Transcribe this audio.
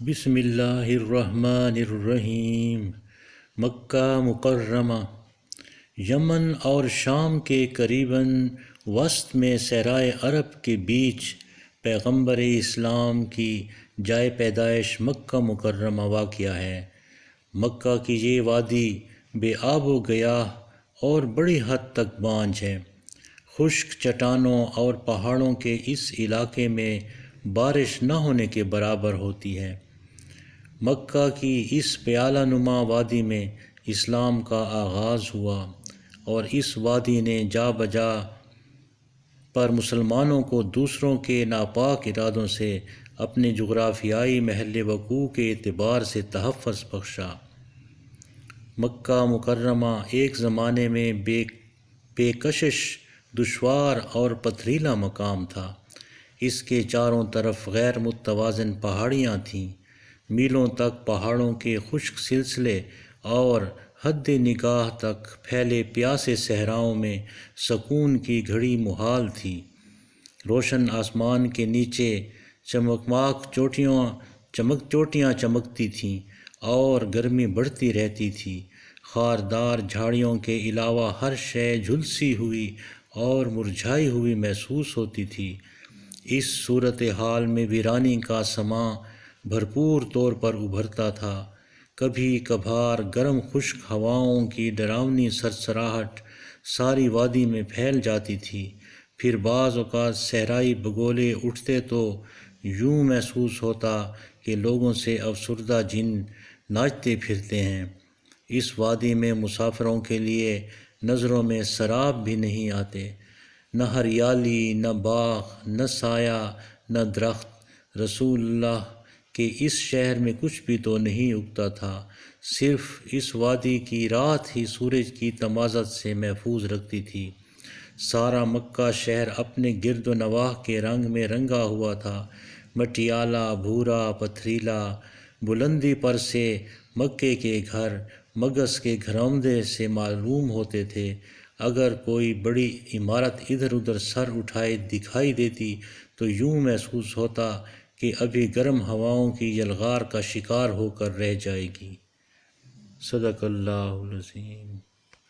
بسم اللہ الرحمن الرحیم۔ مکہ مکرمہ یمن اور شام کے قریباً وسط میں صحرائے عرب کے بیچ پیغمبر اسلام کی جائے پیدائش مکہ مکرمہ واقع ہے۔ مکہ کی یہ وادی بے آب و گیاہ اور بڑی حد تک بانجھ ہے۔ خشک چٹانوں اور پہاڑوں کے اس علاقے میں بارش نہ ہونے کے برابر ہوتی ہے۔ مکہ کی اس پیالہ نما وادی میں اسلام کا آغاز ہوا اور اس وادی نے جا بجا پر مسلمانوں کو دوسروں کے ناپاک ارادوں سے اپنے جغرافیائی محل وقوع کے اعتبار سے تحفظ بخشا۔ مکہ مکرمہ ایک زمانے میں بے کشش، دشوار اور پتھریلا مقام تھا۔ اس کے چاروں طرف غیر متوازن پہاڑیاں تھیں۔ میلوں تک پہاڑوں کے خشک سلسلے اور حد نگاہ تک پھیلے پیاسے صحراؤں میں سکون کی گھڑی محال تھی۔ روشن آسمان کے نیچے چوٹیاں چمکتی تھیں اور گرمی بڑھتی رہتی تھی۔ خاردار جھاڑیوں کے علاوہ ہر شے جھلسی ہوئی اور مرجھائی ہوئی محسوس ہوتی تھی۔ اس صورتحال میں ویرانی کا سماں بھرپور طور پر ابھرتا تھا۔ کبھی کبھار گرم خشک ہواؤں کی ڈراؤنی سرسراہٹ ساری وادی میں پھیل جاتی تھی۔ پھر بعض اوقات صحرائی بگولے اٹھتے تو یوں محسوس ہوتا کہ لوگوں سے افسردہ جن ناچتے پھرتے ہیں۔ اس وادی میں مسافروں کے لیے نظروں میں سراب بھی نہیں آتے۔ نہ ہریالی، نہ باغ، نہ سایہ، نہ درخت۔ رسول اللہ کے اس شہر میں کچھ بھی تو نہیں اگتا تھا۔ صرف اس وادی کی رات ہی سورج کی تمازت سے محفوظ رکھتی تھی۔ سارا مکہ شہر اپنے گرد و نواح کے رنگ میں رنگا ہوا تھا۔ مٹیالہ، بھورا، پتھریلا۔ بلندی پر سے مکے کے گھر مگس کے گھروندے سے معلوم ہوتے تھے۔ اگر کوئی بڑی عمارت ادھر ادھر سر اٹھائے دکھائی دیتی تو یوں محسوس ہوتا کہ ابھی گرم ہواؤں کی یلغار کا شکار ہو کر رہ جائے گی۔ صدق اللہ العظیم۔